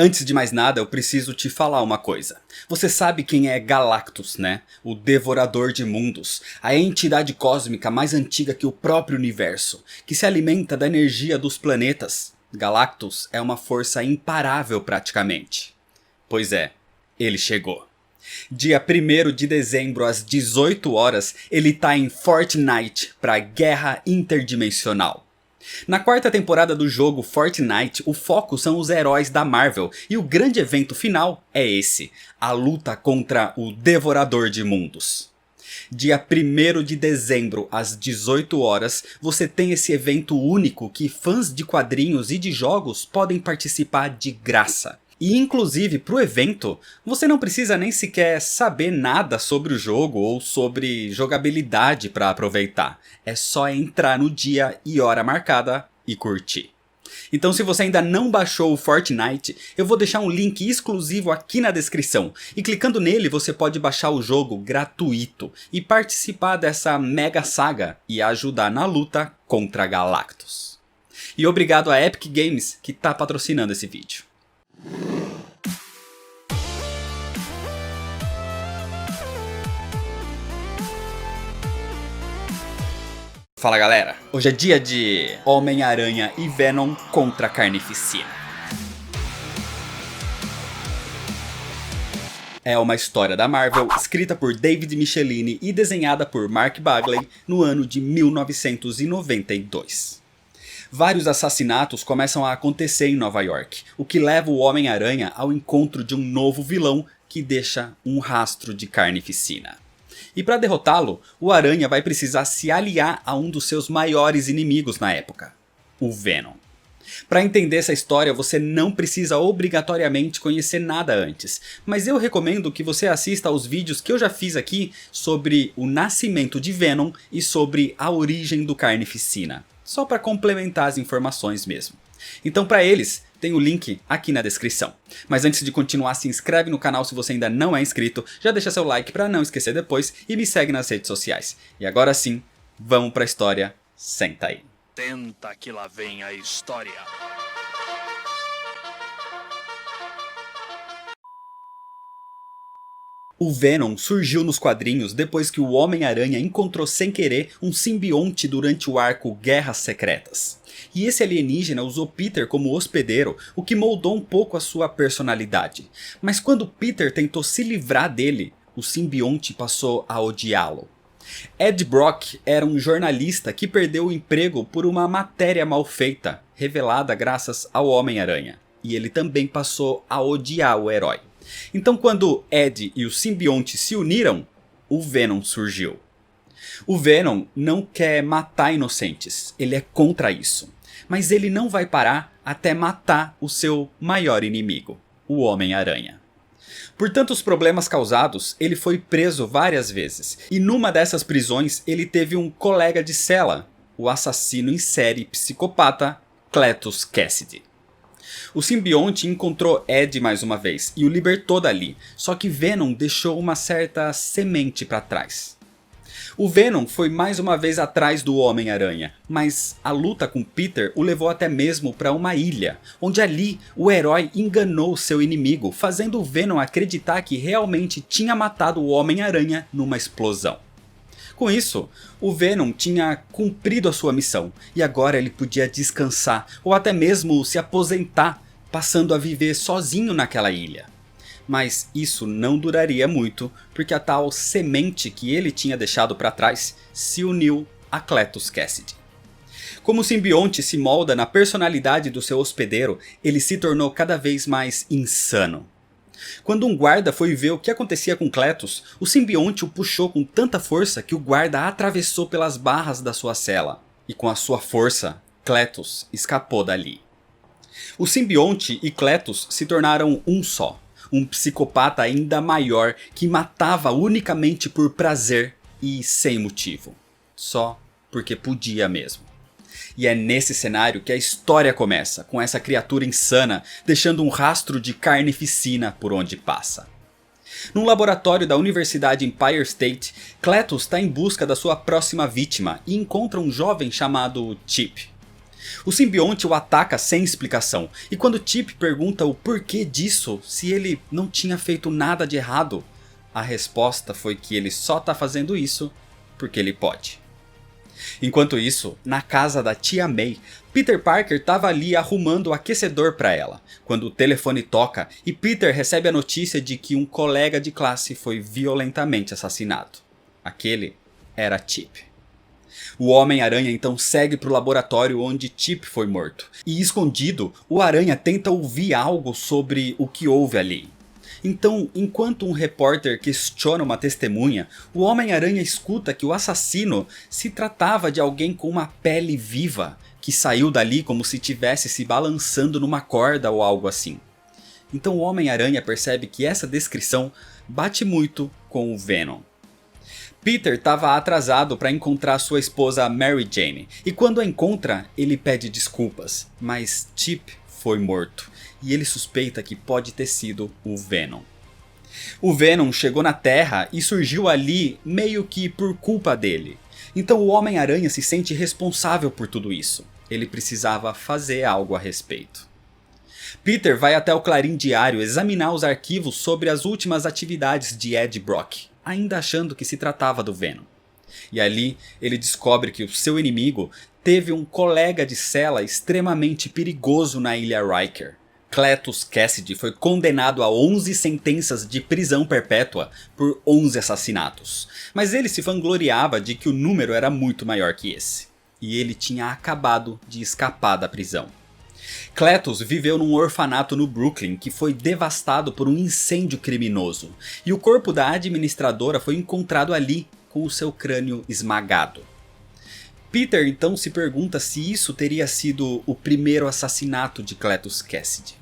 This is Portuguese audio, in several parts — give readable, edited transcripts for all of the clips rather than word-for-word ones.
Antes de mais nada, eu preciso te falar uma coisa. Você sabe quem é Galactus, né? O Devorador de Mundos, a entidade cósmica mais antiga que o próprio universo, que se alimenta da energia dos planetas. Galactus é uma força imparável praticamente. Pois é, ele chegou. Dia 1º de dezembro às 18 horas, ele tá em Fortnite para Guerra Interdimensional. Na quarta temporada do jogo Fortnite, o foco são os heróis da Marvel e o grande evento final é esse, a luta contra o Devorador de Mundos. Dia 1º de dezembro às 18 horas, você tem esse evento único que fãs de quadrinhos e de jogos podem participar de graça. E inclusive para o evento, você não precisa nem sequer saber nada sobre o jogo ou sobre jogabilidade para aproveitar. É só entrar no dia e hora marcada e curtir. Então se você ainda não baixou o Fortnite, eu vou deixar um link exclusivo aqui na descrição. E clicando nele você pode baixar o jogo gratuito e participar dessa mega saga e ajudar na luta contra Galactus. E obrigado a Epic Games que está patrocinando esse vídeo. Fala galera, hoje é dia de Homem-Aranha e Venom contra a Carnificina. É uma história da Marvel, escrita por David Michelinie e desenhada por Mark Bagley no ano de 1992. Vários assassinatos começam a acontecer em Nova York, o que leva o Homem-Aranha ao encontro de um novo vilão que deixa um rastro de carnificina. E para derrotá-lo, o Aranha vai precisar se aliar a um dos seus maiores inimigos na época, o Venom. Para entender essa história você não precisa obrigatoriamente conhecer nada antes, mas eu recomendo que você assista aos vídeos que eu já fiz aqui sobre o nascimento de Venom e sobre a origem do Carnificina, só para complementar as informações mesmo. Então para eles, tem o link aqui na descrição. Mas antes de continuar, se inscreve no canal se você ainda não é inscrito, já deixa seu like para não esquecer depois e me segue nas redes sociais. E agora sim, vamos pra história, senta aí. Tenta que lá vem a história. O Venom surgiu nos quadrinhos depois que o Homem-Aranha encontrou sem querer um simbionte durante o arco Guerras Secretas. E esse alienígena usou Peter como hospedeiro, o que moldou um pouco a sua personalidade. Mas quando Peter tentou se livrar dele, o simbionte passou a odiá-lo. Ed Brock era um jornalista que perdeu o emprego por uma matéria mal feita, revelada graças ao Homem-Aranha. E ele também passou a odiar o herói. Então quando Ed e o simbionte se uniram, o Venom surgiu. O Venom não quer matar inocentes, ele é contra isso. Mas ele não vai parar até matar o seu maior inimigo, o Homem-Aranha. Por tantos problemas causados, ele foi preso várias vezes. E numa dessas prisões ele teve um colega de cela, o assassino em série psicopata Cletus Kasady. O simbionte encontrou Ed mais uma vez e o libertou dali, só que Venom deixou uma certa semente para trás. O Venom foi mais uma vez atrás do Homem-Aranha, mas a luta com Peter o levou até mesmo para uma ilha, onde ali o herói enganou seu inimigo, fazendo o Venom acreditar que realmente tinha matado o Homem-Aranha numa explosão. Com isso, o Venom tinha cumprido a sua missão e agora ele podia descansar ou até mesmo se aposentar, passando a viver sozinho naquela ilha. Mas isso não duraria muito, porque a tal semente que ele tinha deixado para trás se uniu a Cletus Kasady. Como o simbionte se molda na personalidade do seu hospedeiro, ele se tornou cada vez mais insano. Quando um guarda foi ver o que acontecia com Cletus, o simbionte o puxou com tanta força que o guarda atravessou pelas barras da sua cela. E com a sua força, Cletus escapou dali. O simbionte e Cletus se tornaram um só. Um psicopata ainda maior que matava unicamente por prazer e sem motivo. Só porque podia mesmo. E é nesse cenário que a história começa, com essa criatura insana deixando um rastro de carnificina por onde passa. Num laboratório da Universidade Empire State, Cletus está em busca da sua próxima vítima e encontra um jovem chamado Chip. O simbionte o ataca sem explicação, e quando Chip pergunta o porquê disso, se ele não tinha feito nada de errado, a resposta foi que ele só tá fazendo isso porque ele pode. Enquanto isso, na casa da tia May, Peter Parker estava ali arrumando o aquecedor para ela, quando o telefone toca e Peter recebe a notícia de que um colega de classe foi violentamente assassinado. Aquele era Chip. O Homem-Aranha então segue para o laboratório onde Chip foi morto, e escondido, o Aranha tenta ouvir algo sobre o que houve ali. Então, enquanto um repórter questiona uma testemunha, o Homem-Aranha escuta que o assassino se tratava de alguém com uma pele viva, que saiu dali como se estivesse se balançando numa corda ou algo assim. Então o Homem-Aranha percebe que essa descrição bate muito com o Venom. Peter estava atrasado para encontrar sua esposa Mary Jane, e quando a encontra, ele pede desculpas, mas Chip foi morto, e ele suspeita que pode ter sido o Venom. O Venom chegou na Terra e surgiu ali meio que por culpa dele. Então o Homem-Aranha se sente responsável por tudo isso. Ele precisava fazer algo a respeito. Peter vai até o Clarim Diário examinar os arquivos sobre as últimas atividades de Ed Brock, ainda achando que se tratava do Venom. E ali ele descobre que o seu inimigo teve um colega de cela extremamente perigoso na Ilha Riker. Cletus Cassidy foi condenado a 11 sentenças de prisão perpétua por 11 assassinatos, mas ele se vangloriava de que o número era muito maior que esse, e ele tinha acabado de escapar da prisão. Cletus viveu num orfanato no Brooklyn que foi devastado por um incêndio criminoso, e o corpo da administradora foi encontrado ali com o seu crânio esmagado. Peter então se pergunta se isso teria sido o primeiro assassinato de Cletus Cassidy.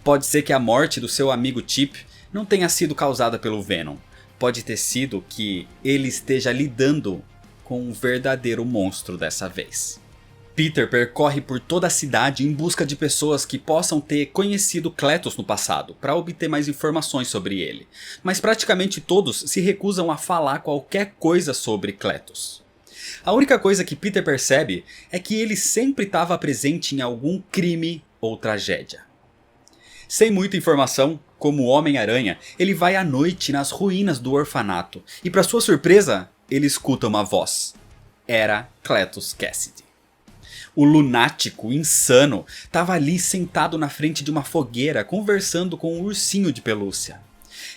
Pode ser que a morte do seu amigo Chip não tenha sido causada pelo Venom. Pode ter sido que ele esteja lidando com um verdadeiro monstro dessa vez. Peter percorre por toda a cidade em busca de pessoas que possam ter conhecido Cletus no passado, para obter mais informações sobre ele. Mas praticamente todos se recusam a falar qualquer coisa sobre Cletus. A única coisa que Peter percebe é que ele sempre estava presente em algum crime ou tragédia. Sem muita informação, como o Homem-Aranha, ele vai à noite nas ruínas do orfanato e, para sua surpresa, ele escuta uma voz. Era Cletus Cassidy. O lunático insano estava ali sentado na frente de uma fogueira conversando com um ursinho de pelúcia.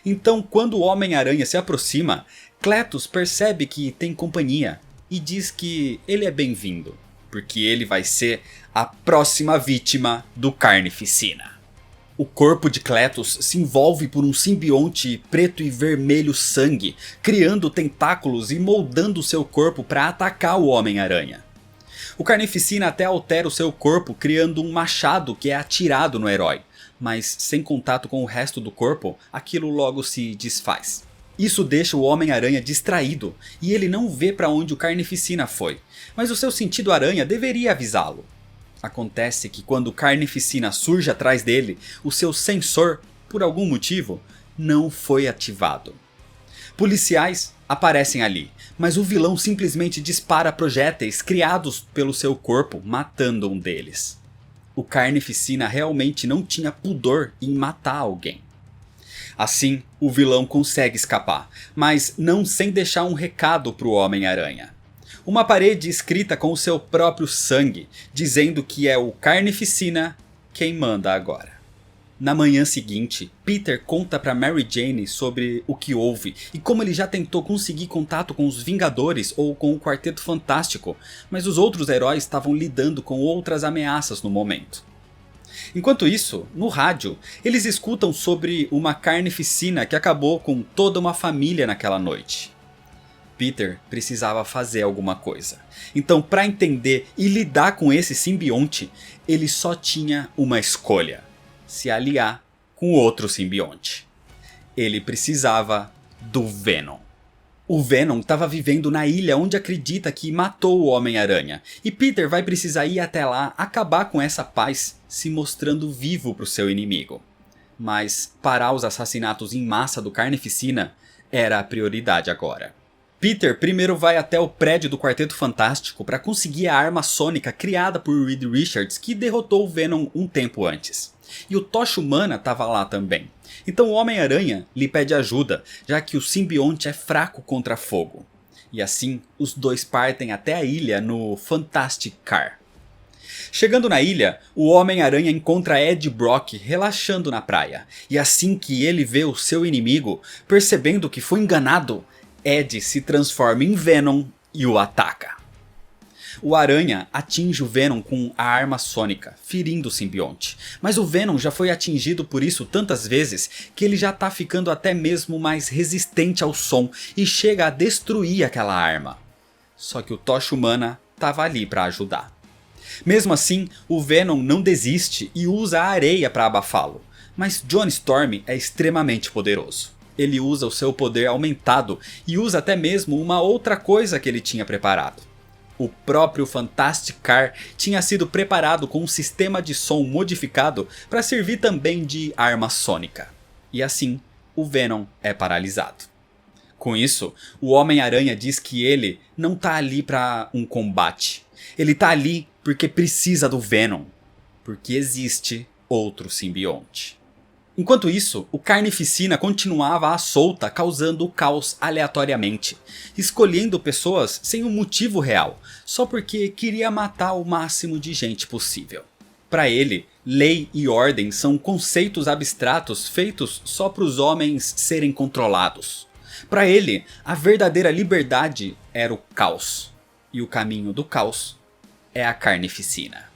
Então, quando o Homem-Aranha se aproxima, Cletus percebe que tem companhia e diz que ele é bem-vindo, porque ele vai ser a próxima vítima do Carnificina. O corpo de Cletus se envolve por um simbionte preto e vermelho sangue, criando tentáculos e moldando seu corpo para atacar o Homem-Aranha. O Carnificina até altera o seu corpo, criando um machado que é atirado no herói, mas sem contato com o resto do corpo, aquilo logo se desfaz. Isso deixa o Homem-Aranha distraído, e ele não vê para onde o Carnificina foi, mas o seu sentido aranha deveria avisá-lo. Acontece que quando o Carnificina surge atrás dele, o seu sensor, por algum motivo, não foi ativado. Policiais aparecem ali, mas o vilão simplesmente dispara projéteis criados pelo seu corpo, matando um deles. O Carnificina realmente não tinha pudor em matar alguém. Assim, o vilão consegue escapar, mas não sem deixar um recado para o Homem-Aranha. Uma parede escrita com o seu próprio sangue, dizendo que é o Carnificina quem manda agora. Na manhã seguinte, Peter conta para Mary Jane sobre o que houve e como ele já tentou conseguir contato com os Vingadores ou com o Quarteto Fantástico, mas os outros heróis estavam lidando com outras ameaças no momento. Enquanto isso, no rádio, eles escutam sobre uma carnificina que acabou com toda uma família naquela noite. Peter precisava fazer alguma coisa. Então, para entender e lidar com esse simbionte, ele só tinha uma escolha: se aliar com outro simbionte. Ele precisava do Venom. O Venom estava vivendo na ilha onde acredita que matou o Homem-Aranha, e Peter vai precisar ir até lá acabar com essa paz, se mostrando vivo para o seu inimigo. Mas parar os assassinatos em massa do Carnificina era a prioridade agora. Peter primeiro vai até o prédio do Quarteto Fantástico para conseguir a arma sônica criada por Reed Richards, que derrotou o Venom um tempo antes. E o Tocha Humana estava lá também. Então o Homem-Aranha lhe pede ajuda, já que o simbionte é fraco contra fogo. E assim, os dois partem até a ilha no Fantastic Car. Chegando na ilha, o Homem-Aranha encontra Ed Brock relaxando na praia. E assim que ele vê o seu inimigo, percebendo que foi enganado, Ed se transforma em Venom e o ataca. O Aranha atinge o Venom com a arma sônica, ferindo o simbionte. Mas o Venom já foi atingido por isso tantas vezes que ele já tá ficando até mesmo mais resistente ao som e chega a destruir aquela arma. Só que o Tocha Humana tava ali para ajudar. Mesmo assim, o Venom não desiste e usa a areia para abafá-lo. Mas Johnny Storm é extremamente poderoso. Ele usa o seu poder aumentado e usa até mesmo uma outra coisa que ele tinha preparado. O próprio Fantastic Car tinha sido preparado com um sistema de som modificado para servir também de arma sônica. E assim, o Venom é paralisado. Com isso, o Homem-Aranha diz que ele não tá ali para um combate. Ele tá ali porque precisa do Venom. Porque existe outro simbionte. Enquanto isso, o Carnificina continuava à solta, causando caos aleatoriamente, escolhendo pessoas sem um motivo real, só porque queria matar o máximo de gente possível. Para ele, lei e ordem são conceitos abstratos feitos só para os homens serem controlados. Para ele, a verdadeira liberdade era o caos, e o caminho do caos é a Carnificina.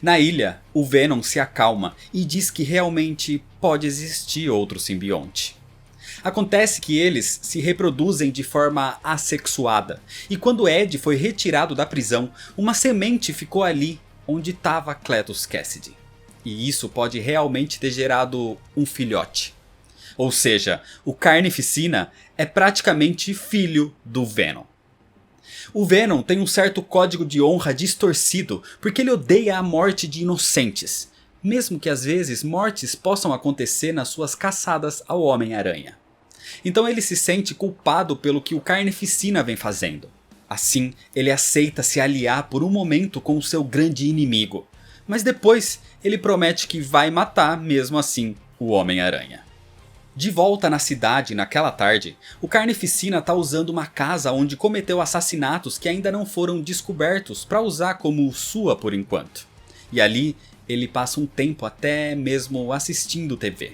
Na ilha, o Venom se acalma e diz que realmente pode existir outro simbionte. Acontece que eles se reproduzem de forma assexuada, e quando Ed foi retirado da prisão, uma semente ficou ali onde estava Cletus Kasady. E isso pode realmente ter gerado um filhote. Ou seja, o Carnificina é praticamente filho do Venom. O Venom tem um certo código de honra distorcido porque ele odeia a morte de inocentes, mesmo que às vezes mortes possam acontecer nas suas caçadas ao Homem-Aranha. Então ele se sente culpado pelo que o Carnificina vem fazendo. Assim, ele aceita se aliar por um momento com o seu grande inimigo, mas depois ele promete que vai matar mesmo assim o Homem-Aranha. De volta na cidade naquela tarde, o Carnificina está usando uma casa onde cometeu assassinatos que ainda não foram descobertos para usar como sua por enquanto. E ali ele passa um tempo até mesmo assistindo TV.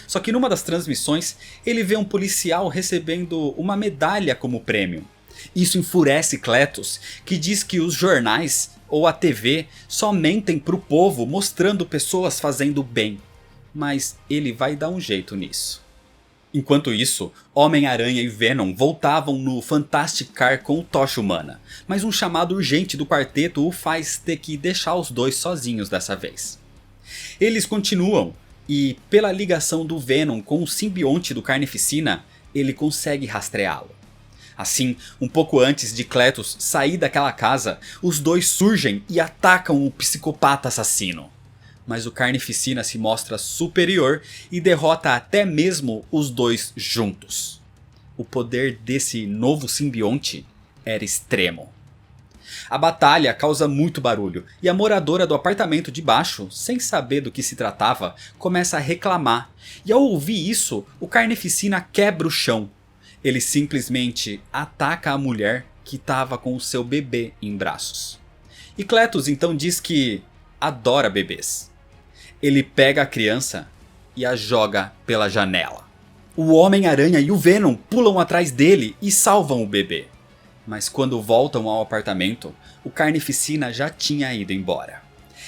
Só que numa das transmissões ele vê um policial recebendo uma medalha como prêmio. Isso enfurece Cletus, que diz que os jornais ou a TV só mentem pro povo mostrando pessoas fazendo bem. Mas ele vai dar um jeito nisso. Enquanto isso, Homem-Aranha e Venom voltavam no Fantastic Car com o Tocha Humana, mas um chamado urgente do quarteto o faz ter que deixar os dois sozinhos dessa vez. Eles continuam, e pela ligação do Venom com o simbionte do Carnificina, ele consegue rastreá-lo. Assim, um pouco antes de Cletus sair daquela casa, os dois surgem e atacam o psicopata assassino. Mas o Carnificina se mostra superior e derrota até mesmo os dois juntos. O poder desse novo simbionte era extremo. A batalha causa muito barulho e a moradora do apartamento de baixo, sem saber do que se tratava, começa a reclamar. E ao ouvir isso, o Carnificina quebra o chão. Ele simplesmente ataca a mulher que estava com o seu bebê em braços. E Cletus então diz que adora bebês. Ele pega a criança e a joga pela janela. O Homem-Aranha e o Venom pulam atrás dele e salvam o bebê. Mas quando voltam ao apartamento, o Carnificina já tinha ido embora.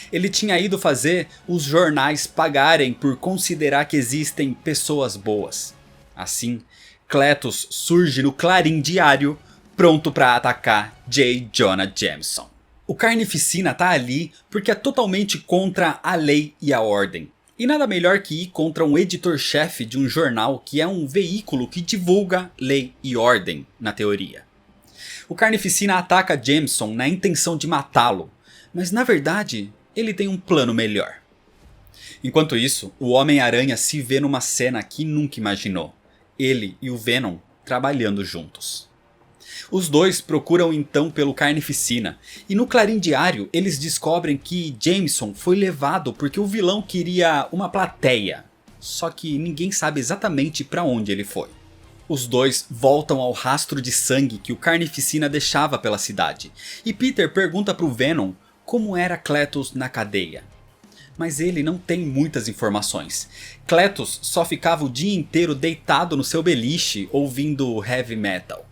Ele tinha ido fazer os jornais pagarem por considerar que existem pessoas boas. Assim, Cletus surge no Clarim Diário, pronto para atacar J. Jonah Jameson. O Carnificina tá ali porque é totalmente contra a lei e a ordem. E nada melhor que ir contra um editor-chefe de um jornal que é um veículo que divulga lei e ordem, na teoria. O Carnificina ataca Jameson na intenção de matá-lo, mas na verdade ele tem um plano melhor. Enquanto isso, o Homem-Aranha se vê numa cena que nunca imaginou. Ele e o Venom trabalhando juntos. Os dois procuram então pelo Carnificina, e no Clarim Diário eles descobrem que Jameson foi levado porque o vilão queria uma plateia, só que ninguém sabe exatamente para onde ele foi. Os dois voltam ao rastro de sangue que o Carnificina deixava pela cidade, e Peter pergunta pro Venom como era Cletus na cadeia. Mas ele não tem muitas informações. Cletus só ficava o dia inteiro deitado no seu beliche ouvindo heavy metal.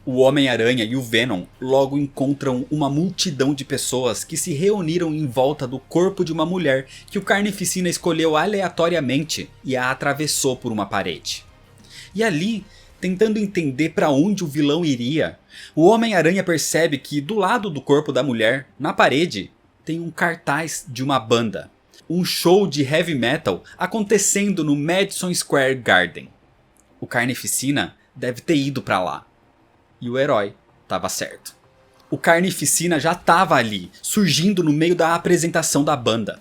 O Homem-Aranha e o Venom logo encontram uma multidão de pessoas que se reuniram em volta do corpo de uma mulher que o Carnificina escolheu aleatoriamente e a atravessou por uma parede. E ali, tentando entender para onde o vilão iria, o Homem-Aranha percebe que do lado do corpo da mulher, na parede, tem um cartaz de uma banda. Um show de heavy metal acontecendo no Madison Square Garden. O Carnificina deve ter ido para lá. E o herói estava certo. O Carnificina já estava ali, surgindo no meio da apresentação da banda.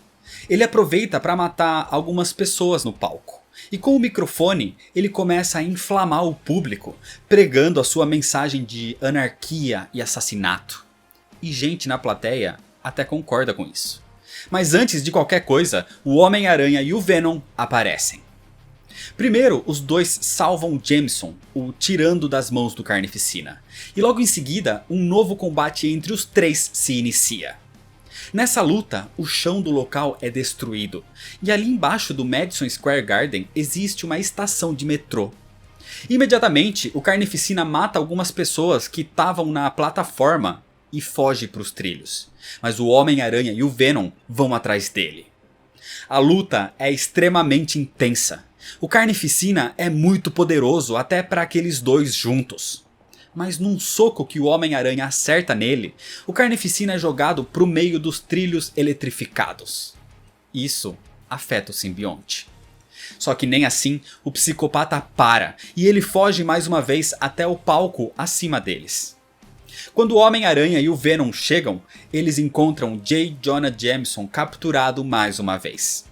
Ele aproveita para matar algumas pessoas no palco. E com o microfone, ele começa a inflamar o público, pregando a sua mensagem de anarquia e assassinato. E gente na plateia até concorda com isso. Mas antes de qualquer coisa, o Homem-Aranha e o Venom aparecem. Primeiro, os dois salvam Jameson, o tirando das mãos do Carnificina. E logo em seguida, um novo combate entre os três se inicia. Nessa luta, o chão do local é destruído. E ali embaixo do Madison Square Garden existe uma estação de metrô. Imediatamente, o Carnificina mata algumas pessoas que estavam na plataforma e foge para os trilhos. Mas o Homem-Aranha e o Venom vão atrás dele. A luta é extremamente intensa. O Carnificina é muito poderoso até para aqueles dois juntos. Mas num soco que o Homem-Aranha acerta nele, o Carnificina é jogado para o meio dos trilhos eletrificados. Isso afeta o simbionte. Só que nem assim o psicopata para e ele foge mais uma vez até o palco acima deles. Quando o Homem-Aranha e o Venom chegam, eles encontram J. Jonah Jameson capturado mais uma vez.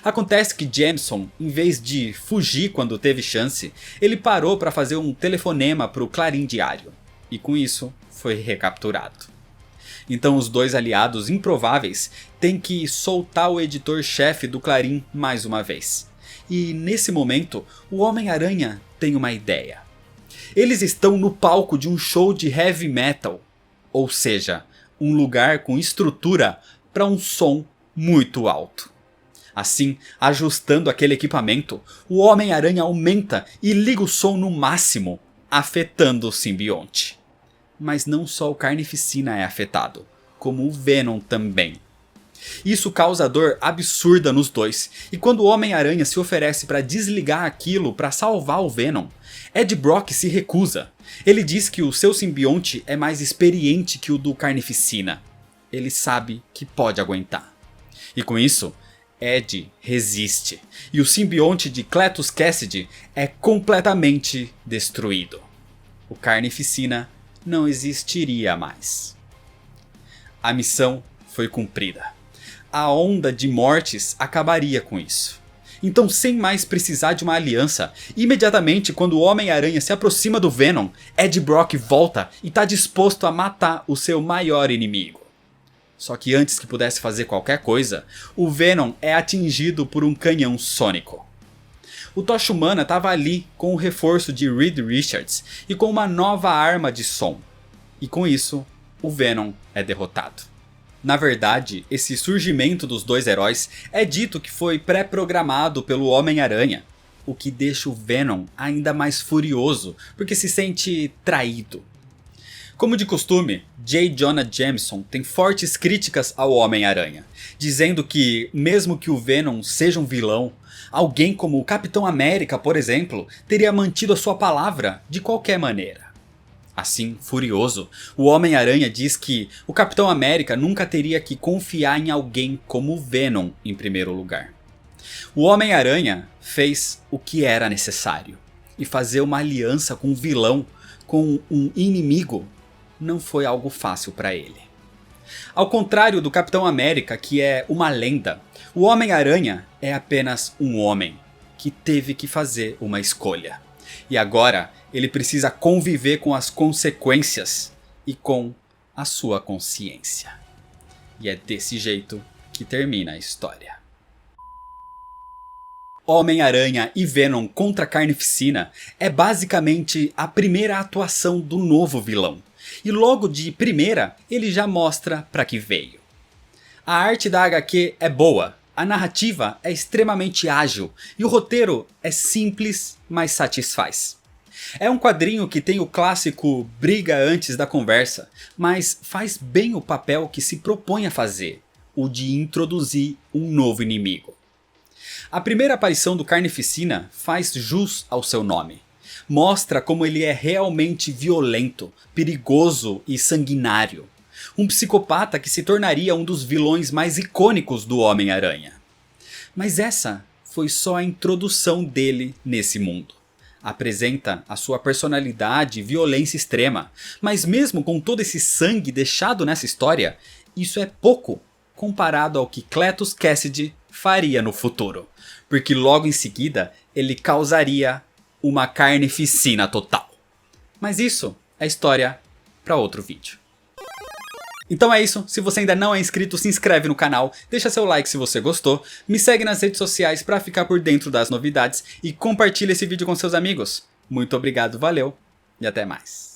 Acontece que Jameson, em vez de fugir quando teve chance, ele parou para fazer um telefonema para o Clarim Diário. E com isso, foi recapturado. Então os dois aliados improváveis têm que soltar o editor-chefe do Clarim mais uma vez. E nesse momento, o Homem-Aranha tem uma ideia. Eles estão no palco de um show de heavy metal. Ou seja, um lugar com estrutura para um som muito alto. Assim, ajustando aquele equipamento, o Homem-Aranha aumenta e liga o som no máximo, afetando o simbionte. Mas não só o Carnificina é afetado, como o Venom também. Isso causa dor absurda nos dois, e quando o Homem-Aranha se oferece para desligar aquilo para salvar o Venom, Ed Brock se recusa. Ele diz que o seu simbionte é mais experiente que o do Carnificina. Ele sabe que pode aguentar. E com isso, Ed resiste, e o simbionte de Cletus Cassidy é completamente destruído. O Carnificina não existiria mais. A missão foi cumprida. A onda de mortes acabaria com isso. Então, sem mais precisar de uma aliança, imediatamente quando o Homem-Aranha se aproxima do Venom, Ed Brock volta e está disposto a matar o seu maior inimigo. Só que antes que pudesse fazer qualquer coisa, o Venom é atingido por um canhão sônico. O Tocha Humana estava ali com o reforço de Reed Richards e com uma nova arma de som. E com isso, o Venom é derrotado. Na verdade, esse surgimento dos dois heróis é dito que foi pré-programado pelo Homem-Aranha, o que deixa o Venom ainda mais furioso porque se sente traído. Como de costume, J. Jonah Jameson tem fortes críticas ao Homem-Aranha, dizendo que, mesmo que o Venom seja um vilão, alguém como o Capitão América, por exemplo, teria mantido a sua palavra de qualquer maneira. Assim, furioso, o Homem-Aranha diz que o Capitão América nunca teria que confiar em alguém como o Venom em primeiro lugar. O Homem-Aranha fez o que era necessário, e fazer uma aliança com um vilão, com um inimigo, não foi algo fácil para ele. Ao contrário do Capitão América, que é uma lenda, o Homem-Aranha é apenas um homem que teve que fazer uma escolha. E agora ele precisa conviver com as consequências e com a sua consciência. E é desse jeito que termina a história. Homem-Aranha e Venom contra Carnificina é basicamente a primeira atuação do novo vilão. E logo de primeira ele já mostra pra que veio. A arte da HQ é boa, a narrativa é extremamente ágil e o roteiro é simples, mas satisfaz. É um quadrinho que tem o clássico briga antes da conversa, mas faz bem o papel que se propõe a fazer, o de introduzir um novo inimigo. A primeira aparição do Carnificina faz jus ao seu nome. Mostra como ele é realmente violento, perigoso e sanguinário. Um psicopata que se tornaria um dos vilões mais icônicos do Homem-Aranha. Mas essa foi só a introdução dele nesse mundo. Apresenta a sua personalidade e violência extrema, mas mesmo com todo esse sangue deixado nessa história, isso é pouco comparado ao que Cletus Kasady faria no futuro, porque logo em seguida ele causaria uma carnificina total. Mas isso é história para outro vídeo. Então é isso, se você ainda não é inscrito, se inscreve no canal, deixa seu like se você gostou, me segue nas redes sociais para ficar por dentro das novidades e compartilha esse vídeo com seus amigos. Muito obrigado, valeu e até mais.